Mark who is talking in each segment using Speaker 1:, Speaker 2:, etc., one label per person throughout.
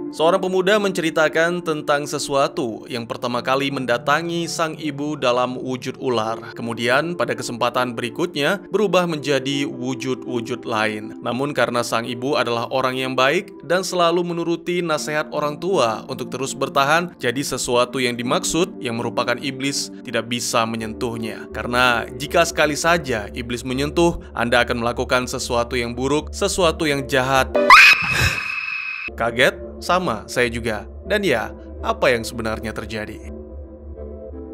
Speaker 1: Seorang pemuda menceritakan tentang sesuatu yang pertama kali mendatangi sang ibu dalam wujud ular. Kemudian pada kesempatan berikutnya berubah menjadi wujud-wujud lain. Namun karena sang ibu adalah orang yang baik dan selalu menuruti nasihat orang tua untuk terus bertahan, jadi sesuatu yang dimaksud yang merupakan iblis tidak bisa menyentuhnya. Karena jika sekali saja iblis menyentuh, Anda akan melakukan sesuatu yang buruk, sesuatu yang jahat. Kaget? Sama, saya juga. Dan ya, apa yang sebenarnya terjadi?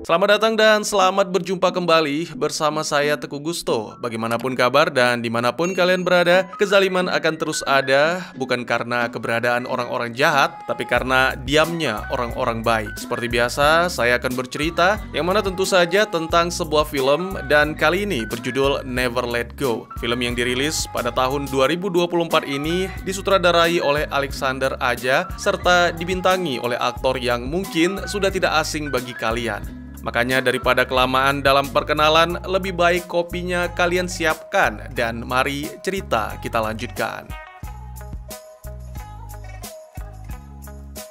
Speaker 1: Selamat datang dan selamat berjumpa kembali bersama saya Teguh Gusto. Bagaimanapun kabar dan dimanapun kalian berada, kezaliman akan terus ada, bukan karena keberadaan orang-orang jahat, tapi karena diamnya orang-orang baik. Seperti biasa, saya akan bercerita, yang mana tentu saja tentang sebuah film, dan kali ini berjudul Never Let Go. Film yang dirilis pada tahun 2024 ini disutradarai oleh Alexander Aja, serta dibintangi oleh aktor yang mungkin sudah tidak asing bagi kalian. Makanya daripada kelamaan dalam perkenalan, lebih baik kopinya kalian siapkan dan mari cerita kita lanjutkan.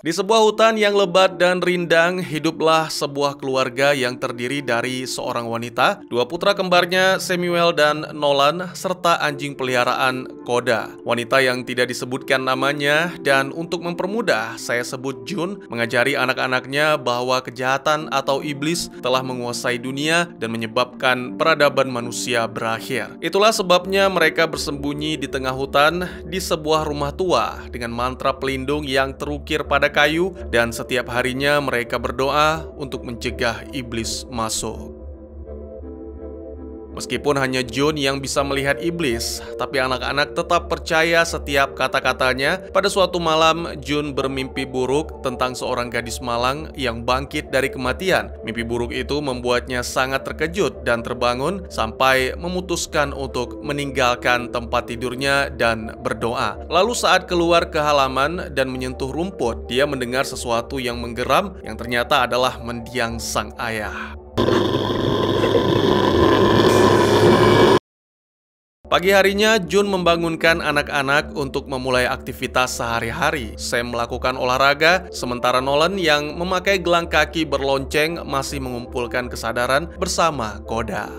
Speaker 1: Di sebuah hutan yang lebat dan rindang, hiduplah sebuah keluarga yang terdiri dari seorang wanita, dua putra kembarnya Samuel dan Nolan, serta anjing peliharaan Koda. Wanita yang tidak disebutkan namanya, dan untuk mempermudah, saya sebut June, mengajari anak-anaknya bahwa kejahatan atau iblis telah menguasai dunia dan menyebabkan peradaban manusia berakhir. Itulah sebabnya mereka bersembunyi di tengah hutan di sebuah rumah tua dengan mantra pelindung yang terukir pada kayu, dan setiap harinya mereka berdoa untuk mencegah iblis masuk. Meskipun hanya June yang bisa melihat iblis, tapi anak-anak tetap percaya setiap kata-katanya. Pada suatu malam, June bermimpi buruk tentang seorang gadis malang yang bangkit dari kematian. Mimpi buruk itu membuatnya sangat terkejut dan terbangun sampai memutuskan untuk meninggalkan tempat tidurnya dan berdoa. Lalu saat keluar ke halaman dan menyentuh rumput, dia mendengar sesuatu yang menggeram yang ternyata adalah mendiang sang ayah. Pagi harinya, June membangunkan anak-anak untuk memulai aktivitas sehari-hari. Sam melakukan olahraga, sementara Nolan yang memakai gelang kaki berlonceng masih mengumpulkan kesadaran bersama Koda.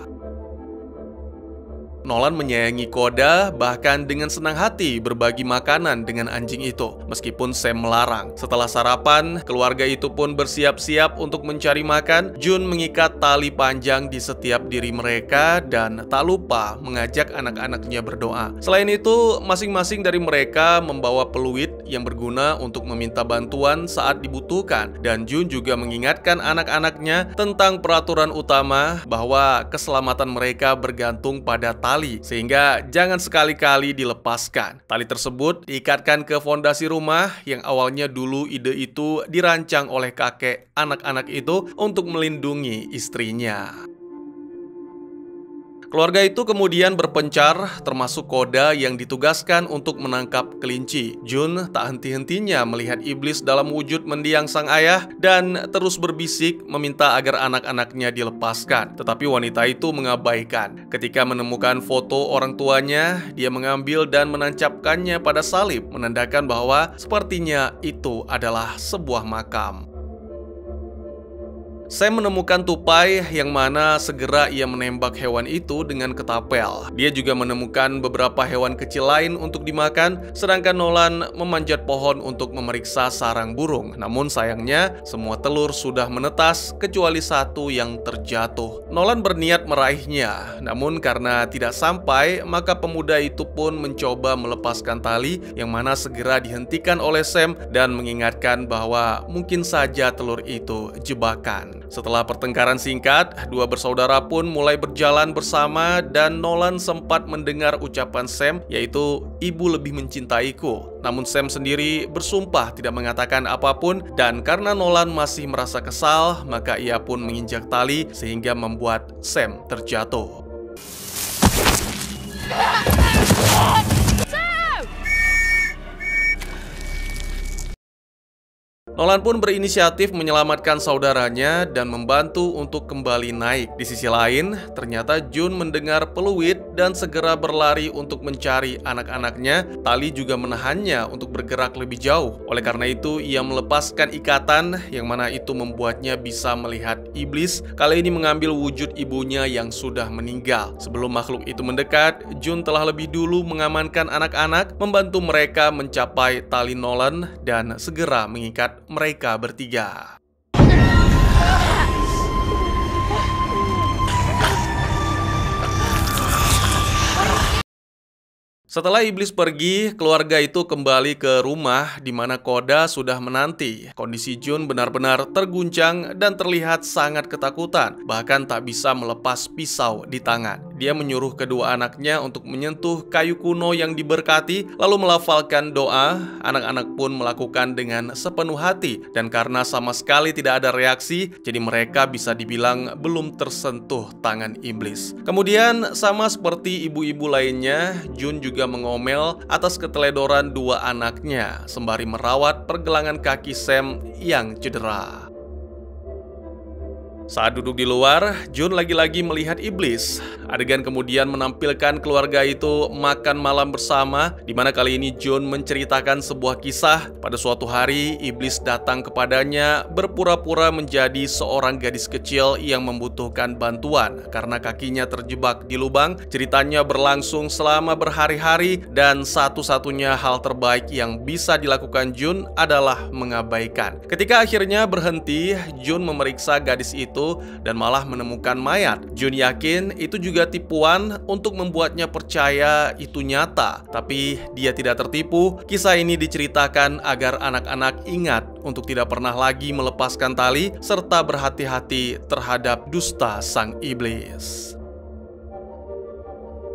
Speaker 1: Nolan menyayangi Koda, bahkan dengan senang hati berbagi makanan dengan anjing itu, meskipun Sam melarang. Setelah sarapan, keluarga itu pun bersiap-siap untuk mencari makan. June mengikat tali panjang di setiap diri mereka dan tak lupa mengajak anak-anaknya berdoa. Selain itu, masing-masing dari mereka membawa peluit yang berguna untuk meminta bantuan saat dibutuhkan. Dan June juga mengingatkan anak-anaknya tentang peraturan utama bahwa keselamatan mereka bergantung pada tali, sehingga jangan sekali-kali dilepaskan. Tali tersebut diikatkan ke fondasi rumah yang awalnya dulu ide itu dirancang oleh kakek anak-anak itu untuk melindungi istrinya. Keluarga itu kemudian berpencar, termasuk Koda yang ditugaskan untuk menangkap kelinci. June tak henti-hentinya melihat iblis dalam wujud mendiang sang ayah dan terus berbisik meminta agar anak-anaknya dilepaskan. Tetapi wanita itu mengabaikan. Ketika menemukan foto orang tuanya, dia mengambil dan menancapkannya pada salib, menandakan bahwa sepertinya itu adalah sebuah makam. Sam menemukan tupai yang mana segera ia menembak hewan itu dengan ketapel. Dia juga menemukan beberapa hewan kecil lain untuk dimakan, sedangkan Nolan memanjat pohon untuk memeriksa sarang burung. Namun sayangnya, semua telur sudah menetas kecuali satu yang terjatuh. Nolan berniat meraihnya, namun karena tidak sampai, maka pemuda itu pun mencoba melepaskan tali yang mana segera dihentikan oleh Sam dan mengingatkan bahwa mungkin saja telur itu jebakan. Setelah pertengkaran singkat, dua bersaudara pun mulai berjalan bersama dan Nolan sempat mendengar ucapan Sam, yaitu "Ibu lebih mencintaiku". Namun Sam sendiri bersumpah tidak mengatakan apapun, dan karena Nolan masih merasa kesal, maka ia pun menginjak tali sehingga membuat Sam terjatuh. Nolan pun berinisiatif menyelamatkan saudaranya dan membantu untuk kembali naik. Di sisi lain, ternyata Jun mendengar peluit dan segera berlari untuk mencari anak-anaknya. Tali juga menahannya untuk bergerak lebih jauh. Oleh karena itu, ia melepaskan ikatan yang mana itu membuatnya bisa melihat iblis. Kali ini mengambil wujud ibunya yang sudah meninggal. Sebelum makhluk itu mendekat, Jun telah lebih dulu mengamankan anak-anak, membantu mereka mencapai tali Nolan dan segera mengikat mereka bertiga. Setelah iblis pergi, keluarga itu kembali ke rumah di mana Koda sudah menanti. Kondisi Jun benar-benar terguncang dan terlihat sangat ketakutan, bahkan tak bisa melepas pisau di tangan. Dia menyuruh kedua anaknya untuk menyentuh kayu kuno yang diberkati, lalu melafalkan doa. Anak-anak pun melakukan dengan sepenuh hati, dan karena sama sekali tidak ada reaksi, jadi mereka bisa dibilang belum tersentuh tangan iblis. Kemudian, sama seperti ibu-ibu lainnya, Jun juga mengomel atas keteledoran dua anaknya sembari merawat pergelangan kaki Sam yang cedera. Saat duduk di luar, Jun lagi-lagi melihat iblis. Adegan kemudian menampilkan keluarga itu makan malam bersama, di mana kali ini Jun menceritakan sebuah kisah. Pada suatu hari, iblis datang kepadanya berpura-pura menjadi seorang gadis kecil yang membutuhkan bantuan karena kakinya terjebak di lubang. Ceritanya berlangsung selama berhari-hari dan satu-satunya hal terbaik yang bisa dilakukan Jun adalah mengabaikan. Ketika akhirnya berhenti, Jun memeriksa gadis itu dan malah menemukan mayat. Jun yakin itu juga tipuan untuk membuatnya percaya itu nyata, tapi dia tidak tertipu. Kisah ini diceritakan agar anak-anak ingat untuk tidak pernah lagi melepaskan tali serta berhati-hati terhadap dusta sang iblis.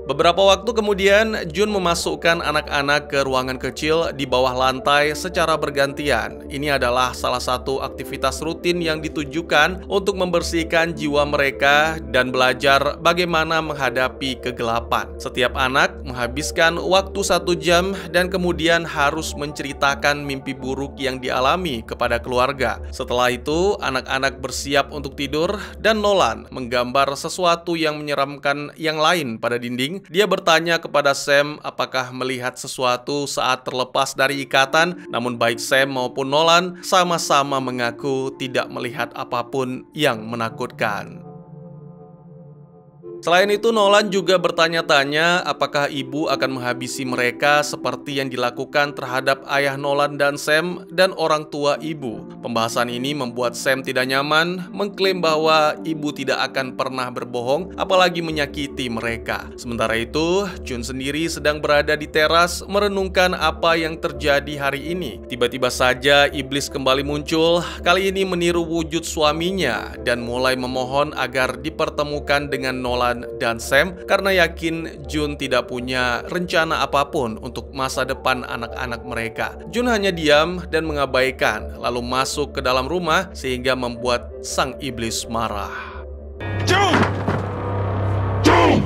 Speaker 1: Beberapa waktu kemudian, Jun memasukkan anak-anak ke ruangan kecil di bawah lantai secara bergantian. Ini adalah salah satu aktivitas rutin yang ditujukan untuk membersihkan jiwa mereka dan belajar bagaimana menghadapi kegelapan. Setiap anak menghabiskan waktu 1 jam dan kemudian harus menceritakan mimpi buruk yang dialami kepada keluarga. Setelah itu, anak-anak bersiap untuk tidur dan Nolan menggambar sesuatu yang menyeramkan yang lain pada dinding. Dia bertanya kepada Sam apakah melihat sesuatu saat terlepas dari ikatan, namun baik Sam maupun Nolan sama-sama mengaku tidak melihat apapun yang menakutkan. Selain itu, Nolan juga bertanya-tanya apakah ibu akan menghabisi mereka seperti yang dilakukan terhadap ayah Nolan dan Sam dan orang tua ibu. Pembahasan ini membuat Sam tidak nyaman, mengklaim bahwa ibu tidak akan pernah berbohong, apalagi menyakiti mereka. Sementara itu, Jun sendiri sedang berada di teras merenungkan apa yang terjadi hari ini. Tiba-tiba saja iblis kembali muncul, kali ini meniru wujud suaminya dan mulai memohon agar dipertemukan dengan Nolan dan Sam karena yakin Jun tidak punya rencana apapun untuk masa depan anak-anak mereka. Jun hanya diam dan mengabaikan, lalu masuk ke dalam rumah sehingga membuat sang iblis marah. Jun! Jun!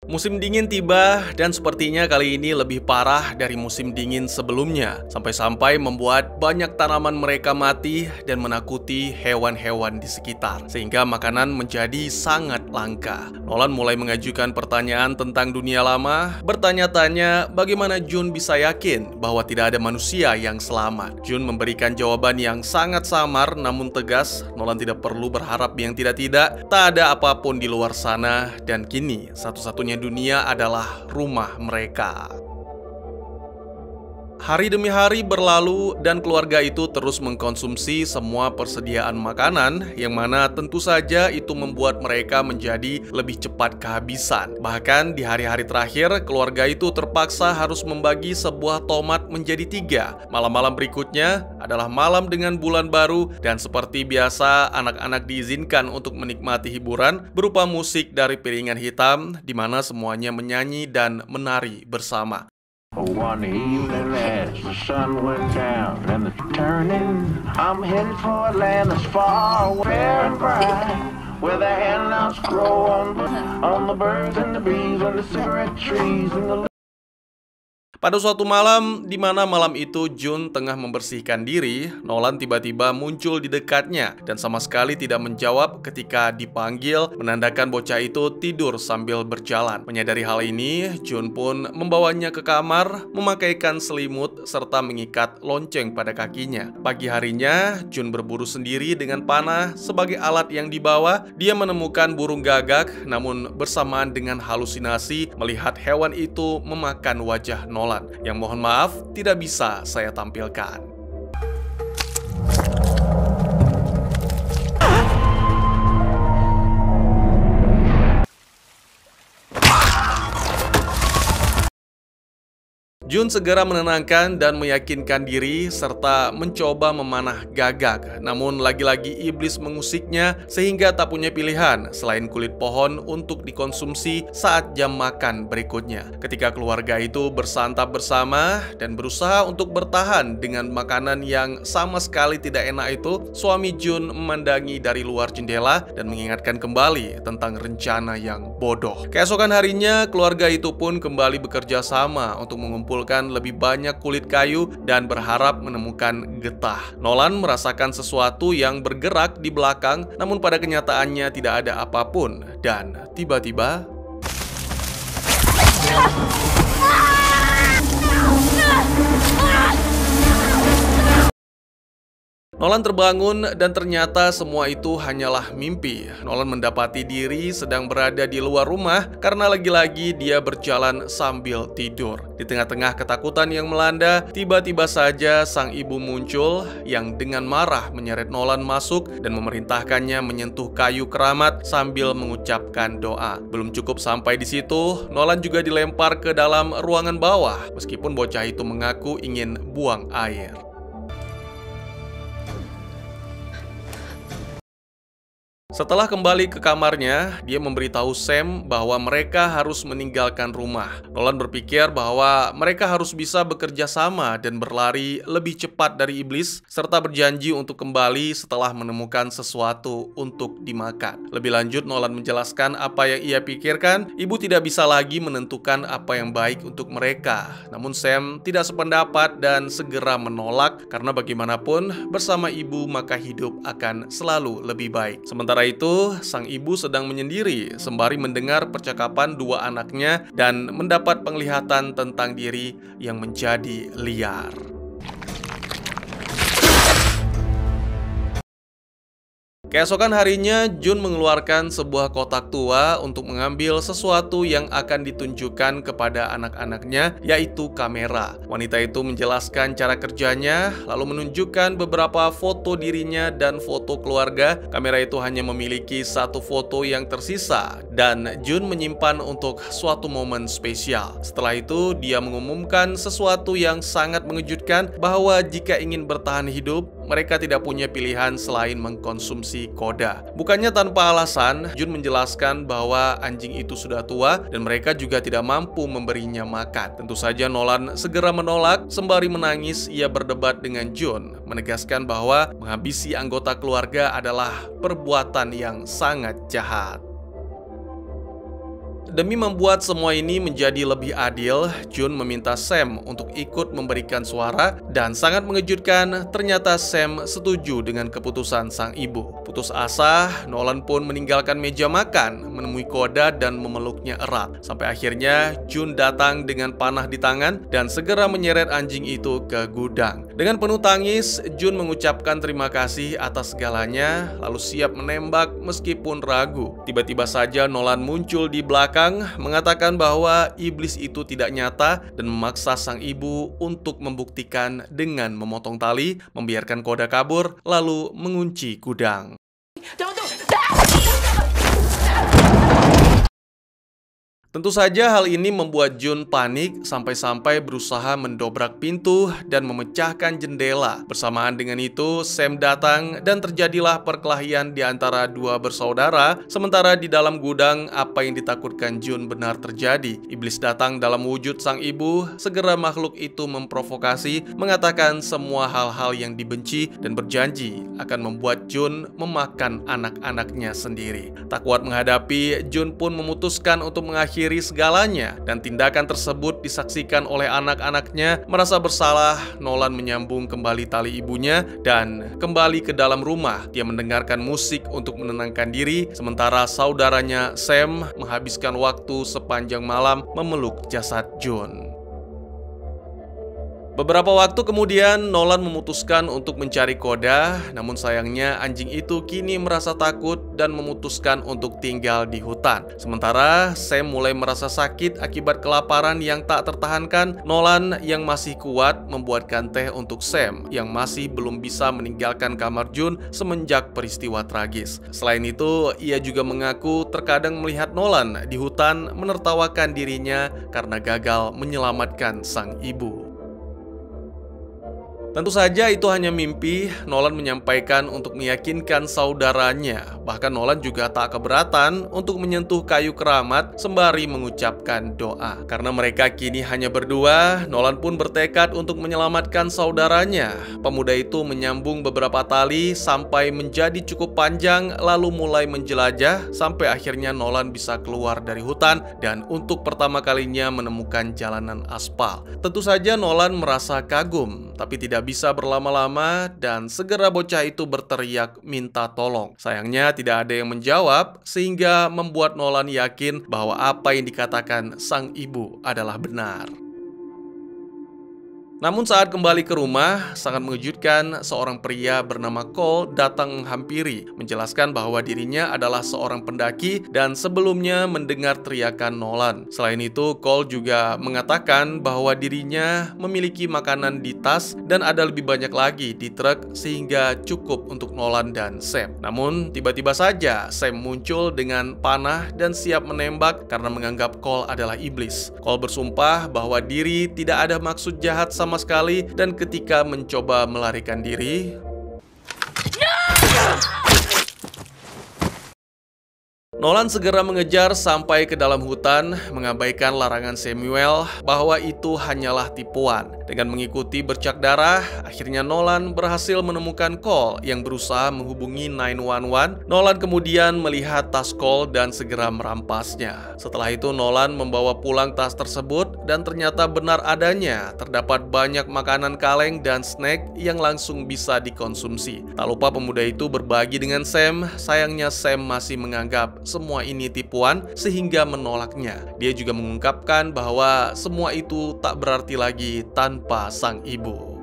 Speaker 1: Musim dingin tiba dan sepertinya kali ini lebih parah dari musim dingin sebelumnya. Sampai-sampai membuat banyak tanaman mereka mati dan menakuti hewan-hewan di sekitar. Sehingga makanan menjadi sangat langka. Nolan mulai mengajukan pertanyaan tentang dunia lama. Bertanya-tanya bagaimana Jun bisa yakin bahwa tidak ada manusia yang selamat. Jun memberikan jawaban yang sangat samar namun tegas. Nolan tidak perlu berharap yang tidak-tidak. Tak ada apapun di luar sana dan kini satu-satunya dunia adalah rumah mereka. Hari demi hari berlalu dan keluarga itu terus mengkonsumsi semua persediaan makanan yang mana tentu saja itu membuat mereka menjadi lebih cepat kehabisan. Bahkan di hari-hari terakhir, keluarga itu terpaksa harus membagi sebuah tomat menjadi 3. Malam-malam berikutnya adalah malam dengan bulan baru dan seperti biasa anak-anak diizinkan untuk menikmati hiburan berupa musik dari piringan hitam di mana semuanya menyanyi dan menari bersama.
Speaker 2: One evening as the sun went down and the turning, I'm headed for a land that's far fair and bright, where the handouts grow on the birds and the bees and the cigarette trees and the
Speaker 1: Pada suatu malam, di mana malam itu Jun tengah membersihkan diri, Nolan tiba-tiba muncul di dekatnya dan sama sekali tidak menjawab ketika dipanggil, menandakan bocah itu tidur sambil berjalan. Menyadari hal ini, Jun pun membawanya ke kamar, memakaikan selimut serta mengikat lonceng pada kakinya. Pagi harinya, Jun berburu sendiri dengan panah sebagai alat yang dibawa. Dia menemukan burung gagak, namun bersamaan dengan halusinasi melihat hewan itu memakan wajah Nolan, yang mohon maaf tidak bisa saya tampilkan. Jun segera menenangkan dan meyakinkan diri serta mencoba memanah gagak. Namun lagi-lagi iblis mengusiknya sehingga tak punya pilihan selain kulit pohon untuk dikonsumsi saat jam makan berikutnya. Ketika keluarga itu bersantap bersama dan berusaha untuk bertahan dengan makanan yang sama sekali tidak enak itu, suami Jun memandangi dari luar jendela dan mengingatkan kembali tentang rencana yang bodoh. Keesokan harinya, keluarga itu pun kembali bekerja sama untuk mengumpulkan lebih banyak kulit kayu dan berharap menemukan getah. Nolan merasakan sesuatu yang bergerak di belakang, namun pada kenyataannya tidak ada apapun. Dan tiba-tiba Nolan terbangun dan ternyata semua itu hanyalah mimpi. Nolan mendapati diri sedang berada di luar rumah karena lagi-lagi dia berjalan sambil tidur. Di tengah-tengah ketakutan yang melanda, tiba-tiba saja sang ibu muncul yang dengan marah menyeret Nolan masuk dan memerintahkannya menyentuh kayu keramat sambil mengucapkan doa. Belum cukup sampai di situ, Nolan juga dilempar ke dalam ruangan bawah meskipun bocah itu mengaku ingin buang air. Setelah kembali ke kamarnya, dia memberitahu Sam bahwa mereka harus meninggalkan rumah. Nolan berpikir bahwa mereka harus bisa bekerja sama dan berlari lebih cepat dari iblis, serta berjanji untuk kembali setelah menemukan sesuatu untuk dimakan. Lebih lanjut, Nolan menjelaskan apa yang ia pikirkan. Ibu tidak bisa lagi menentukan apa yang baik untuk mereka. Namun Sam tidak sependapat dan segera menolak karena bagaimanapun bersama ibu maka hidup akan selalu lebih baik. Sementara itu, sang ibu sedang menyendiri sembari mendengar percakapan dua anaknya dan mendapat penglihatan tentang diri yang menjadi liar. Keesokan harinya, Jun mengeluarkan sebuah kotak tua untuk mengambil sesuatu yang akan ditunjukkan kepada anak-anaknya, yaitu kamera. Wanita itu menjelaskan cara kerjanya, lalu menunjukkan beberapa foto dirinya dan foto keluarga. Kamera itu hanya memiliki satu foto yang tersisa, dan Jun menyimpan untuk suatu momen spesial. Setelah itu, dia mengumumkan sesuatu yang sangat mengejutkan bahwa jika ingin bertahan hidup, mereka tidak punya pilihan selain mengkonsumsi koda. Bukannya tanpa alasan, Jun menjelaskan bahwa anjing itu sudah tua dan mereka juga tidak mampu memberinya makan. Tentu saja Nolan segera menolak. Sembari menangis, ia berdebat dengan Jun, menegaskan bahwa menghabisi anggota keluarga adalah perbuatan yang sangat jahat. Demi membuat semua ini menjadi lebih adil, Jun meminta Sam untuk ikut memberikan suara dan sangat mengejutkan, ternyata Sam setuju dengan keputusan sang ibu. Putus asa, Nolan pun meninggalkan meja makan, menemui Koda dan memeluknya erat. Sampai akhirnya Jun datang dengan panah di tangan dan segera menyeret anjing itu ke gudang. Dengan penuh tangis, Jun mengucapkan terima kasih atas segalanya, lalu siap menembak meskipun ragu. Tiba-tiba saja Nolan muncul di belakang, mengatakan bahwa iblis itu tidak nyata dan memaksa sang ibu untuk membuktikan dengan memotong tali, membiarkan Koda kabur, lalu mengunci gudang. Tentu saja hal ini membuat Jun panik sampai-sampai berusaha mendobrak pintu dan memecahkan jendela. Bersamaan dengan itu, Sam datang dan terjadilah perkelahian di antara dua bersaudara. Sementara di dalam gudang, apa yang ditakutkan Jun benar terjadi. Iblis datang dalam wujud sang ibu. Segera makhluk itu memprovokasi, mengatakan semua hal-hal yang dibenci dan berjanji akan membuat Jun memakan anak-anaknya sendiri. Tak kuat menghadapi, Jun pun memutuskan untuk mengakhiri diri segalanya, dan tindakan tersebut disaksikan oleh anak-anaknya. Merasa bersalah, Nolan menyambung kembali tali ibunya dan kembali ke dalam rumah. Dia mendengarkan musik untuk menenangkan diri, sementara saudaranya Sam menghabiskan waktu sepanjang malam memeluk jasad June. Beberapa waktu kemudian, Nolan memutuskan untuk mencari Koda, namun sayangnya anjing itu kini merasa takut dan memutuskan untuk tinggal di hutan. Sementara Sam mulai merasa sakit akibat kelaparan yang tak tertahankan, Nolan yang masih kuat membuatkan teh untuk Sam yang masih belum bisa meninggalkan kamar June semenjak peristiwa tragis. Selain itu, ia juga mengaku terkadang melihat Nolan di hutan menertawakan dirinya karena gagal menyelamatkan sang ibu. Tentu saja itu hanya mimpi. Nolan menyampaikan untuk meyakinkan saudaranya. Bahkan Nolan juga tak keberatan untuk menyentuh kayu keramat sembari mengucapkan doa. Karena mereka kini hanya berdua, Nolan pun bertekad untuk menyelamatkan saudaranya. Pemuda itu menyambung beberapa tali sampai menjadi cukup panjang, lalu mulai menjelajah sampai akhirnya Nolan bisa keluar dari hutan dan untuk pertama kalinya menemukan jalanan aspal. Tentu saja Nolan merasa kagum, tapi tidak bisa berlama-lama dan segera bocah itu berteriak minta tolong. Sayangnya tidak ada yang menjawab sehingga membuat Nolan yakin bahwa apa yang dikatakan sang ibu adalah benar. Namun saat kembali ke rumah, sangat mengejutkan, seorang pria bernama Cole datang menghampiri, menjelaskan bahwa dirinya adalah seorang pendaki dan sebelumnya mendengar teriakan Nolan. Selain itu, Cole juga mengatakan bahwa dirinya memiliki makanan di tas dan ada lebih banyak lagi di truk sehingga cukup untuk Nolan dan Sam. Namun, tiba-tiba saja Sam muncul dengan panah dan siap menembak karena menganggap Cole adalah iblis. Cole bersumpah bahwa diri tidak ada maksud jahat sama sekali dan ketika mencoba melarikan diri, Nolan segera mengejar sampai ke dalam hutan, mengabaikan larangan Samuel bahwa itu hanyalah tipuan. Dengan mengikuti bercak darah, akhirnya Nolan berhasil menemukan Cole yang berusaha menghubungi 911. Nolan kemudian melihat tas Cole dan segera merampasnya. Setelah itu Nolan membawa pulang tas tersebut dan ternyata benar adanya. Terdapat banyak makanan kaleng dan snack yang langsung bisa dikonsumsi. Tak lupa pemuda itu berbagi dengan Sam. Sayangnya Sam masih menganggap semua ini tipuan sehingga menolaknya. Dia juga mengungkapkan bahwa semua itu tak berarti lagi tanpa sang ibu.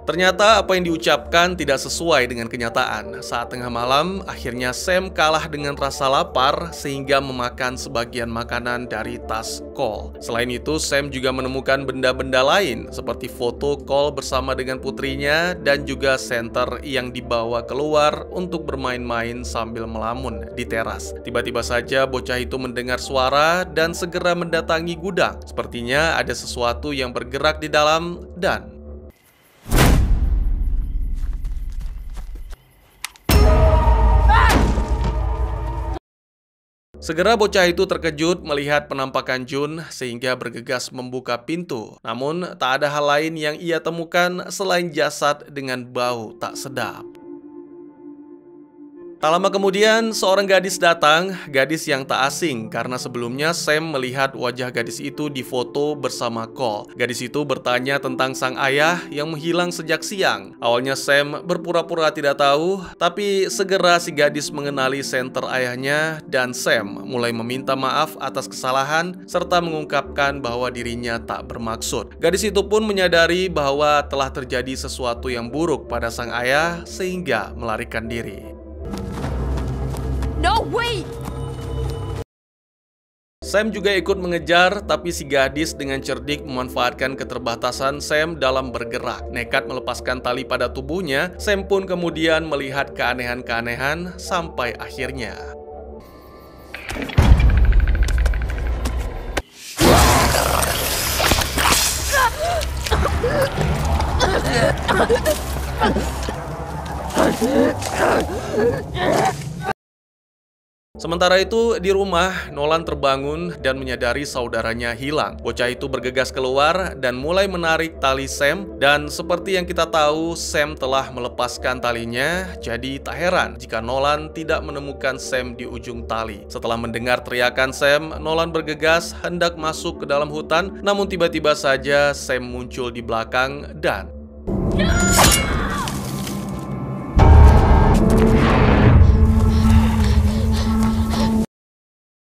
Speaker 1: Ternyata apa yang diucapkan tidak sesuai dengan kenyataan. Saat tengah malam, akhirnya Sam kalah dengan rasa lapar sehingga memakan sebagian makanan dari tas Cole. Selain itu, Sam juga menemukan benda-benda lain seperti foto Cole bersama dengan putrinya dan juga senter yang dibawa keluar untuk bermain-main sambil melamun di teras. Tiba-tiba saja bocah itu mendengar suara dan segera mendatangi gudang. Sepertinya ada sesuatu yang bergerak di dalam dan segera bocah itu terkejut melihat penampakan June sehingga bergegas membuka pintu. Namun tak ada hal lain yang ia temukan selain jasad dengan bau tak sedap. Tak lama kemudian, seorang gadis datang, gadis yang tak asing karena sebelumnya Sam melihat wajah gadis itu di foto bersama Cole. Gadis itu bertanya tentang sang ayah yang menghilang sejak siang. Awalnya Sam berpura-pura tidak tahu, tapi segera si gadis mengenali senter ayahnya dan Sam mulai meminta maaf atas kesalahan serta mengungkapkan bahwa dirinya tak bermaksud. Gadis itu pun menyadari bahwa telah terjadi sesuatu yang buruk pada sang ayah sehingga melarikan diri.
Speaker 3: No, wait!
Speaker 1: Sam juga ikut mengejar, tapi si gadis dengan cerdik memanfaatkan keterbatasan Sam dalam bergerak. Nekat melepaskan tali pada tubuhnya, Sam pun kemudian melihat keanehan-keanehan sampai akhirnya Sementara itu, di rumah, Nolan terbangun dan menyadari saudaranya hilang. Bocah itu bergegas keluar dan mulai menarik tali Sam, dan seperti yang kita tahu, Sam telah melepaskan talinya, jadi tak heran jika Nolan tidak menemukan Sam di ujung tali. Setelah mendengar teriakan Sam, Nolan bergegas hendak masuk ke dalam hutan, namun tiba-tiba saja Sam muncul di belakang dan...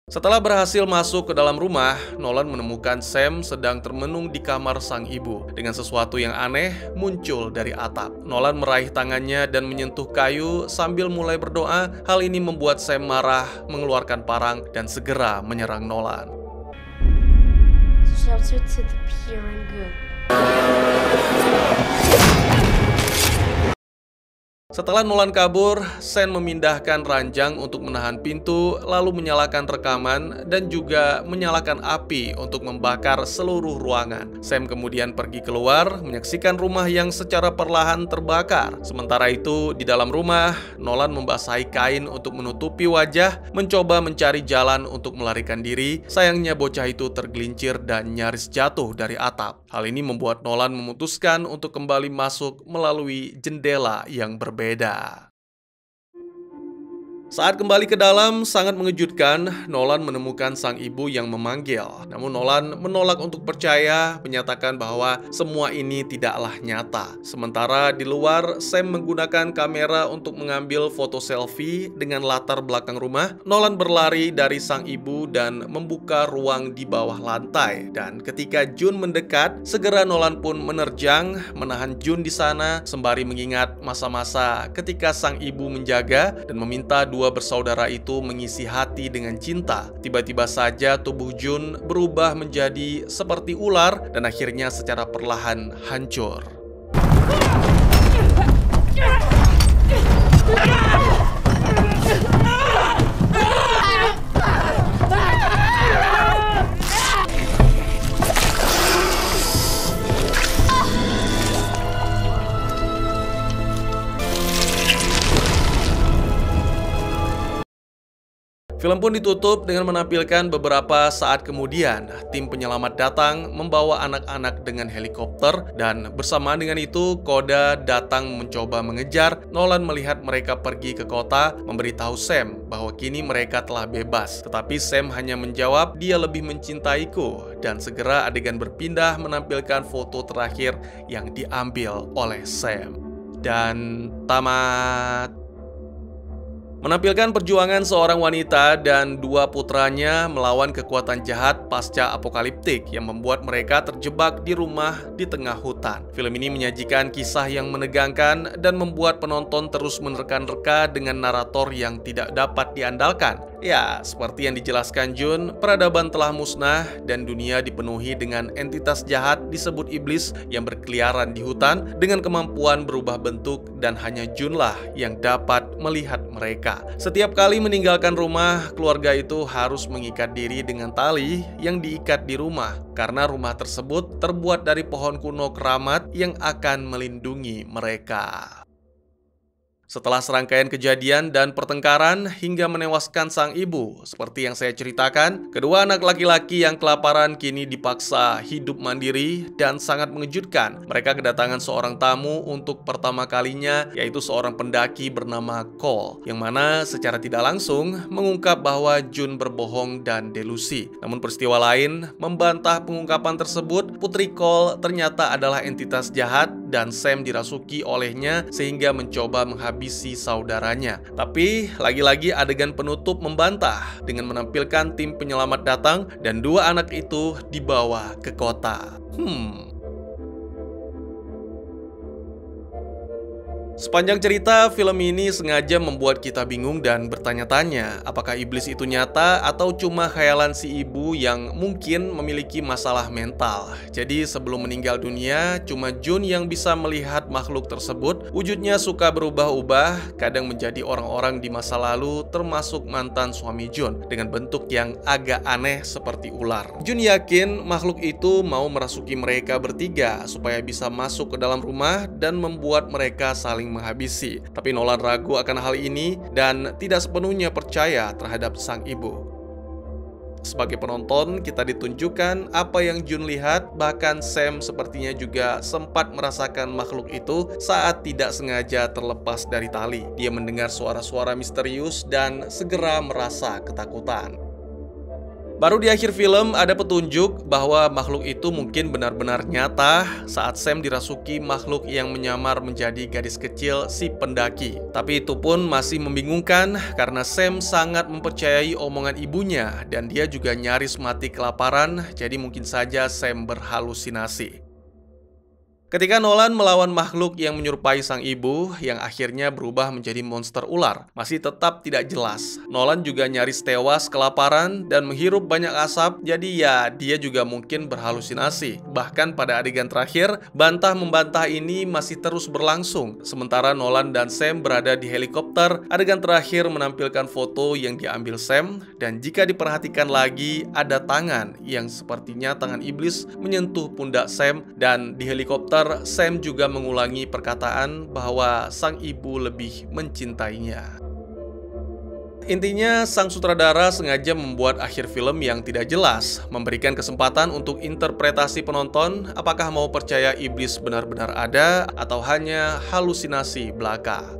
Speaker 1: Setelah berhasil masuk ke dalam rumah, Nolan menemukan Sam sedang termenung di kamar sang ibu. Dengan sesuatu yang aneh muncul dari atap. Nolan meraih tangannya dan menyentuh kayu sambil mulai berdoa. Hal ini membuat Sam marah, mengeluarkan parang, dan segera menyerang Nolan.
Speaker 3: Shelter to the pure and good.
Speaker 1: Setelah Nolan kabur, Sam memindahkan ranjang untuk menahan pintu, lalu menyalakan rekaman dan juga menyalakan api untuk membakar seluruh ruangan. Sam kemudian pergi keluar, menyaksikan rumah yang secara perlahan terbakar. Sementara itu, di dalam rumah, Nolan membasahi kain untuk menutupi wajah, mencoba mencari jalan untuk melarikan diri. Sayangnya bocah itu tergelincir dan nyaris jatuh dari atap. Hal ini membuat Nolan memutuskan untuk kembali masuk melalui jendela yang berbeda. Saat kembali ke dalam, sangat mengejutkan, Nolan menemukan sang ibu yang memanggil. Namun Nolan menolak untuk percaya, menyatakan bahwa semua ini tidaklah nyata. Sementara di luar, Sam menggunakan kamera untuk mengambil foto selfie dengan latar belakang rumah. Nolan berlari dari sang ibu dan membuka ruang di bawah lantai. Dan ketika Jun mendekat, segera Nolan pun menerjang, menahan Jun di sana, sembari mengingat masa-masa ketika sang ibu menjaga dan meminta dua bersaudara itu mengisi hati dengan cinta. Tiba-tiba saja tubuh Jun berubah menjadi seperti ular dan akhirnya secara perlahan hancur. Film pun ditutup dengan menampilkan beberapa saat kemudian, tim penyelamat datang membawa anak-anak dengan helikopter dan bersamaan dengan itu, Koda datang mencoba mengejar. Nolan melihat mereka pergi ke kota, memberitahu Sam bahwa kini mereka telah bebas. Tetapi Sam hanya menjawab, dia lebih mencintaiku, dan segera adegan berpindah menampilkan foto terakhir yang diambil oleh Sam. Dan tamat. Menampilkan perjuangan seorang wanita dan dua putranya melawan kekuatan jahat pasca apokaliptik yang membuat mereka terjebak di rumah di tengah hutan. Film ini menyajikan kisah yang menegangkan dan membuat penonton terus menerka-nerka dengan narator yang tidak dapat diandalkan. Ya, seperti yang dijelaskan Jun, peradaban telah musnah dan dunia dipenuhi dengan entitas jahat disebut iblis yang berkeliaran di hutan dengan kemampuan berubah bentuk dan hanya Junlah yang dapat melihat mereka. Setiap kali meninggalkan rumah, keluarga itu harus mengikat diri dengan tali yang diikat di rumah karena rumah tersebut terbuat dari pohon kuno keramat yang akan melindungi mereka. Setelah serangkaian kejadian dan pertengkaran hingga menewaskan sang ibu, seperti yang saya ceritakan, kedua anak laki-laki yang kelaparan kini dipaksa hidup mandiri dan sangat mengejutkan. Mereka kedatangan seorang tamu untuk pertama kalinya, yaitu seorang pendaki bernama Cole, yang mana secara tidak langsung mengungkap bahwa Jun berbohong dan delusi. Namun peristiwa lain membantah pengungkapan tersebut. Putri Cole ternyata adalah entitas jahat dan Sam dirasuki olehnya sehingga mencoba menghabisi saudaranya. Tapi lagi-lagi adegan penutup membantah dengan menampilkan tim penyelamat datang dan dua anak itu dibawa ke kota. Sepanjang cerita, film ini sengaja membuat kita bingung dan bertanya-tanya, apakah iblis itu nyata atau cuma khayalan si ibu yang mungkin memiliki masalah mental. Jadi sebelum meninggal dunia, cuma Jun yang bisa melihat makhluk tersebut. Wujudnya suka berubah-ubah, kadang menjadi orang-orang di masa lalu, termasuk mantan suami Jun, dengan bentuk yang agak aneh seperti ular. Jun yakin makhluk itu mau merasuki mereka bertiga supaya bisa masuk ke dalam rumah dan membuat mereka saling saling menghabisi. Tapi Nolan ragu akan hal ini dan tidak sepenuhnya percaya terhadap sang ibu. Sebagai penonton, kita ditunjukkan apa yang Jun lihat, bahkan Sam sepertinya juga sempat merasakan makhluk itu saat tidak sengaja terlepas dari tali. Dia mendengar suara-suara misterius dan segera merasa ketakutan. Baru di akhir film ada petunjuk bahwa makhluk itu mungkin benar-benar nyata saat Sam dirasuki makhluk yang menyamar menjadi gadis kecil si pendaki. Tapi itu pun masih membingungkan karena Sam sangat mempercayai omongan ibunya dan dia juga nyaris mati kelaparan, jadi mungkin saja Sam berhalusinasi. Ketika Nolan melawan makhluk yang menyerupai sang ibu, yang akhirnya berubah menjadi monster ular, masih tetap tidak jelas. Nolan juga nyaris tewas kelaparan dan menghirup banyak asap, jadi ya dia juga mungkin berhalusinasi. Bahkan pada adegan terakhir, bantah-membantah ini masih terus berlangsung. Sementara Nolan dan Sam berada di helikopter, adegan terakhir menampilkan foto yang diambil Sam, dan jika diperhatikan lagi, ada tangan yang sepertinya tangan iblis menyentuh pundak Sam, dan di helikopter Sam juga mengulangi perkataan bahwa sang ibu lebih mencintainya. Intinya, sang sutradara sengaja membuat akhir film yang tidak jelas, memberikan kesempatan untuk interpretasi penonton apakah mau percaya iblis benar-benar ada atau hanya halusinasi belaka.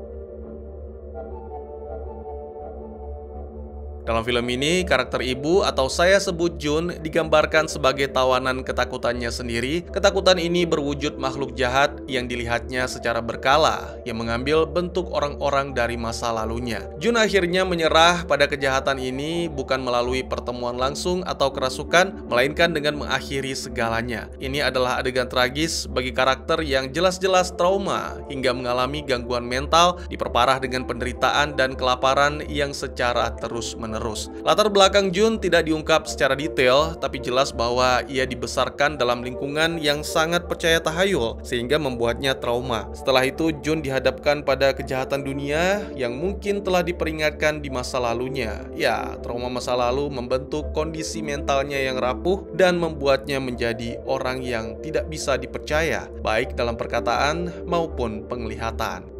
Speaker 1: Dalam film ini, karakter ibu atau saya sebut Jun digambarkan sebagai tawanan ketakutannya sendiri. Ketakutan ini berwujud makhluk jahat yang dilihatnya secara berkala, yang mengambil bentuk orang-orang dari masa lalunya. Jun akhirnya menyerah pada kejahatan ini bukan melalui pertemuan langsung atau kerasukan, melainkan dengan mengakhiri segalanya. Ini adalah adegan tragis bagi karakter yang jelas-jelas trauma hingga mengalami gangguan mental, diperparah dengan penderitaan dan kelaparan yang secara terus-menerus. Latar belakang Jun tidak diungkap secara detail, tapi jelas bahwa ia dibesarkan dalam lingkungan yang sangat percaya tahayul, sehingga membuatnya trauma. Setelah itu, Jun dihadapkan pada kejahatan dunia yang mungkin telah diperingatkan di masa lalunya. Ya, trauma masa lalu membentuk kondisi mentalnya yang rapuh dan membuatnya menjadi orang yang tidak bisa dipercaya, baik dalam perkataan maupun penglihatan.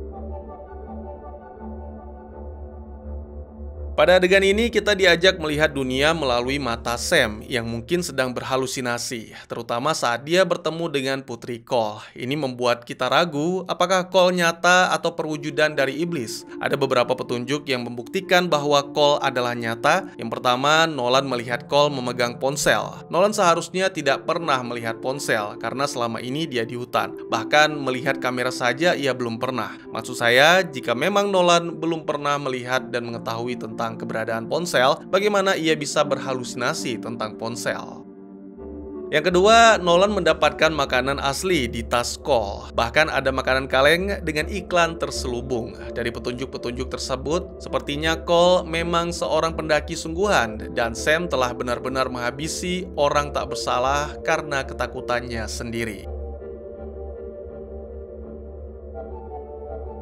Speaker 1: Pada adegan ini kita diajak melihat dunia melalui mata Sam yang mungkin sedang berhalusinasi, terutama saat dia bertemu dengan Putri Cole. Ini membuat kita ragu apakah Cole nyata atau perwujudan dari iblis. Ada beberapa petunjuk yang membuktikan bahwa Cole adalah nyata. Yang pertama, Nolan melihat Cole memegang ponsel. Nolan seharusnya tidak pernah melihat ponsel karena selama ini dia di hutan. Bahkan melihat kamera saja ia belum pernah. Maksud saya, jika memang Nolan belum pernah melihat dan mengetahui tentang keberadaan ponsel, bagaimana ia bisa berhalusinasi tentang ponsel? Yang kedua, Nolan mendapatkan makanan asli di tas Cole. Bahkan ada makanan kaleng dengan iklan terselubung. Dari petunjuk-petunjuk tersebut, sepertinya Cole memang seorang pendaki sungguhan dan Sam telah benar-benar menghabisi orang tak bersalah karena ketakutannya sendiri.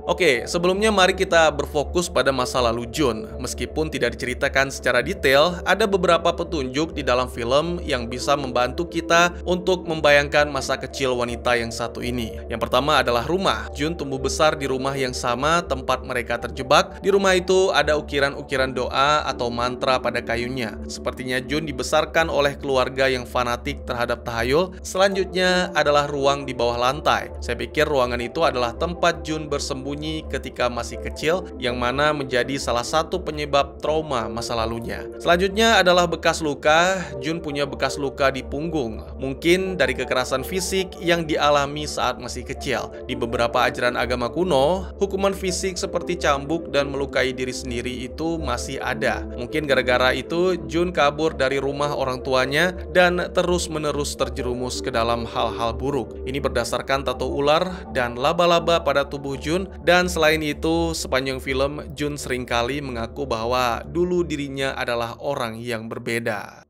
Speaker 1: Oke, sebelumnya mari kita berfokus pada masa lalu Jun. Meskipun tidak diceritakan secara detail, ada beberapa petunjuk di dalam film yang bisa membantu kita untuk membayangkan masa kecil wanita yang satu ini. Yang pertama adalah rumah. Jun tumbuh besar di rumah yang sama tempat mereka terjebak. Di rumah itu ada ukiran-ukiran doa atau mantra pada kayunya. Sepertinya Jun dibesarkan oleh keluarga yang fanatik terhadap tahayul. Selanjutnya adalah ruang di bawah lantai. Saya pikir ruangan itu adalah tempat Jun bersembunyi ketika masih kecil, yang mana menjadi salah satu penyebab trauma masa lalunya. Selanjutnya adalah bekas luka. Jun punya bekas luka di punggung, mungkin dari kekerasan fisik yang dialami saat masih kecil. Di beberapa ajaran agama kuno, hukuman fisik seperti cambuk dan melukai diri sendiri itu masih ada. Mungkin gara-gara itu Jun kabur dari rumah orang tuanya dan terus-menerus terjerumus ke dalam hal-hal buruk. Ini berdasarkan tato ular dan laba-laba pada tubuh Jun. Dan selain itu, sepanjang film, Jun seringkali mengaku bahwa dulu dirinya adalah orang yang berbeda.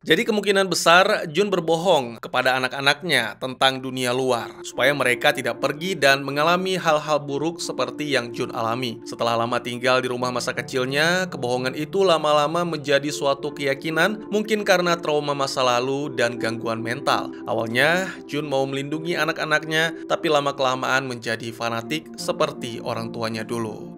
Speaker 1: Jadi kemungkinan besar Jun berbohong kepada anak-anaknya tentang dunia luar supaya mereka tidak pergi dan mengalami hal-hal buruk seperti yang Jun alami. Setelah lama tinggal di rumah masa kecilnya, kebohongan itu lama-lama menjadi suatu keyakinan, mungkin karena trauma masa lalu dan gangguan mental. Awalnya Jun mau melindungi anak-anaknya, tapi lama-kelamaan menjadi fanatik seperti orang tuanya dulu.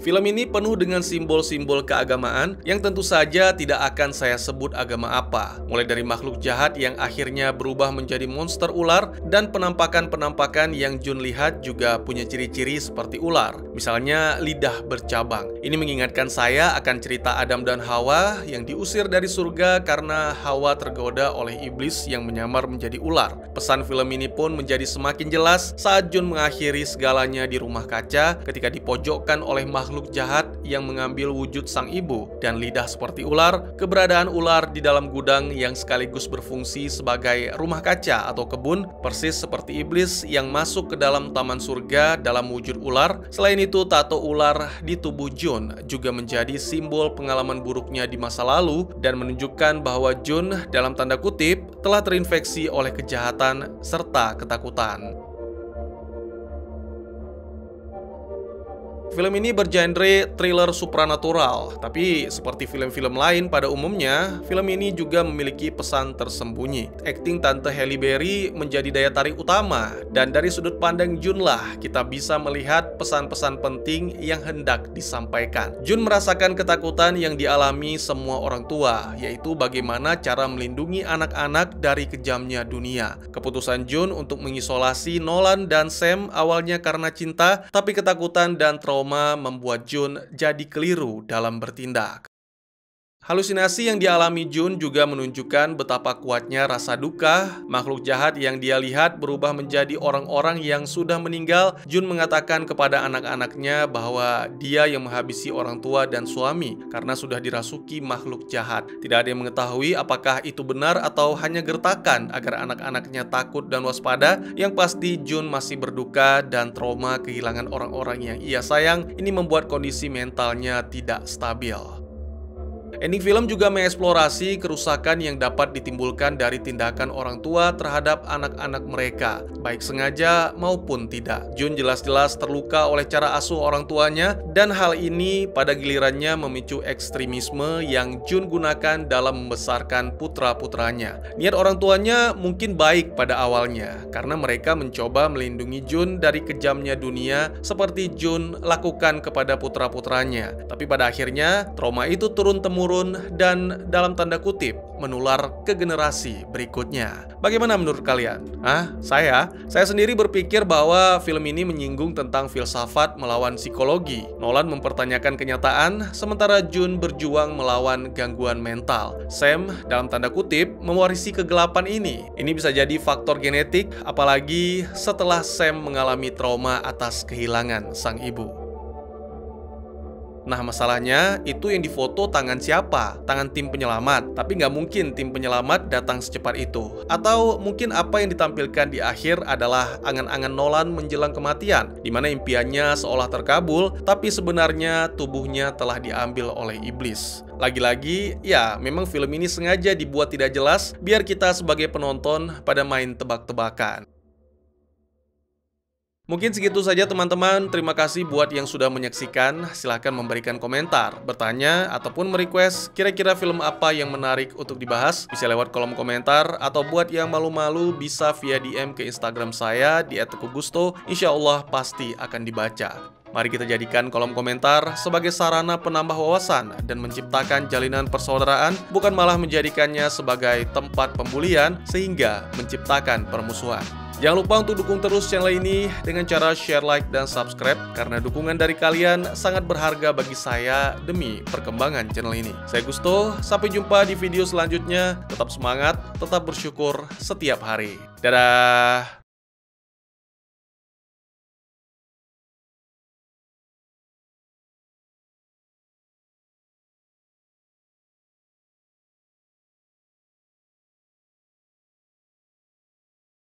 Speaker 1: Film ini penuh dengan simbol-simbol keagamaan yang tentu saja tidak akan saya sebut agama apa. Mulai dari makhluk jahat yang akhirnya berubah menjadi monster ular dan penampakan-penampakan yang Jun lihat juga punya ciri-ciri seperti ular. Misalnya lidah bercabang. Ini mengingatkan saya akan cerita Adam dan Hawa yang diusir dari surga karena Hawa tergoda oleh iblis yang menyamar menjadi ular. Pesan film ini pun menjadi semakin jelas saat Jun mengakhiri segalanya di rumah kaca ketika dipojokkan oleh makhluk jahat yang mengambil wujud sang ibu dan lidah seperti ular. Keberadaan ular di dalam gudang yang sekaligus berfungsi sebagai rumah kaca atau kebun, persis seperti iblis yang masuk ke dalam taman surga dalam wujud ular. Selain itu, tato ular di tubuh Jun juga menjadi simbol pengalaman buruknya di masa lalu dan menunjukkan bahwa Jun dalam tanda kutip telah terinfeksi oleh kejahatan serta ketakutan. Film ini bergenre thriller supranatural, tapi seperti film-film lain pada umumnya, film ini juga memiliki pesan tersembunyi. Akting Tante Halle Berry menjadi daya tarik utama, dan dari sudut pandang Jun lah kita bisa melihat pesan-pesan penting yang hendak disampaikan. Jun merasakan ketakutan yang dialami semua orang tua, yaitu bagaimana cara melindungi anak-anak dari kejamnya dunia. Keputusan Jun untuk mengisolasi Nolan dan Sam awalnya karena cinta, tapi ketakutan dan trauma membuat Jun jadi keliru dalam bertindak. Halusinasi yang dialami Jun juga menunjukkan betapa kuatnya rasa duka. Makhluk jahat yang dia lihat berubah menjadi orang-orang yang sudah meninggal. Jun mengatakan kepada anak-anaknya bahwa dia yang menghabisi orang tua dan suami karena sudah dirasuki makhluk jahat. Tidak ada yang mengetahui apakah itu benar atau hanya gertakan agar anak-anaknya takut dan waspada. Yang pasti Jun masih berduka dan trauma kehilangan orang-orang yang ia sayang. Ini membuat kondisi mentalnya tidak stabil. Ending film juga mengeksplorasi kerusakan yang dapat ditimbulkan dari tindakan orang tua terhadap anak-anak mereka, baik sengaja maupun tidak. Jun jelas-jelas terluka oleh cara asuh orang tuanya, dan hal ini pada gilirannya memicu ekstremisme yang Jun gunakan dalam membesarkan putra-putranya. Niat orang tuanya mungkin baik pada awalnya, karena mereka mencoba melindungi Jun dari kejamnya dunia seperti Jun lakukan kepada putra-putranya. Tapi pada akhirnya, trauma itu turun-temurun dan dalam tanda kutip menular ke generasi berikutnya. Bagaimana menurut kalian? Saya sendiri berpikir bahwa film ini menyinggung tentang filsafat melawan psikologi. Nolan mempertanyakan kenyataan, sementara Jun berjuang melawan gangguan mental. Sam dalam tanda kutip mewarisi kegelapan ini. Ini bisa jadi faktor genetik, apalagi setelah Sam mengalami trauma atas kehilangan sang ibu. Nah, masalahnya itu yang difoto tangan siapa? Tangan tim penyelamat. Tapi nggak mungkin tim penyelamat datang secepat itu. Atau mungkin apa yang ditampilkan di akhir adalah angan-angan Nolan menjelang kematian, di mana impiannya seolah terkabul, tapi sebenarnya tubuhnya telah diambil oleh iblis. Lagi-lagi, ya memang film ini sengaja dibuat tidak jelas biar kita sebagai penonton pada main tebak-tebakan. Mungkin segitu saja teman-teman, terima kasih buat yang sudah menyaksikan. Silahkan memberikan komentar, bertanya, ataupun merequest kira-kira film apa yang menarik untuk dibahas. Bisa lewat kolom komentar, atau buat yang malu-malu bisa via DM ke Instagram saya di @teguhgusto. Insya Allah pasti akan dibaca. Mari kita jadikan kolom komentar sebagai sarana penambah wawasan dan menciptakan jalinan persaudaraan, bukan malah menjadikannya sebagai tempat pembulian sehingga menciptakan permusuhan. Jangan lupa untuk dukung terus channel ini dengan cara share, like, dan subscribe, karena dukungan dari kalian sangat berharga bagi saya demi perkembangan channel ini. Saya Gusto, sampai jumpa di video selanjutnya. Tetap semangat, tetap bersyukur setiap hari. Dadah!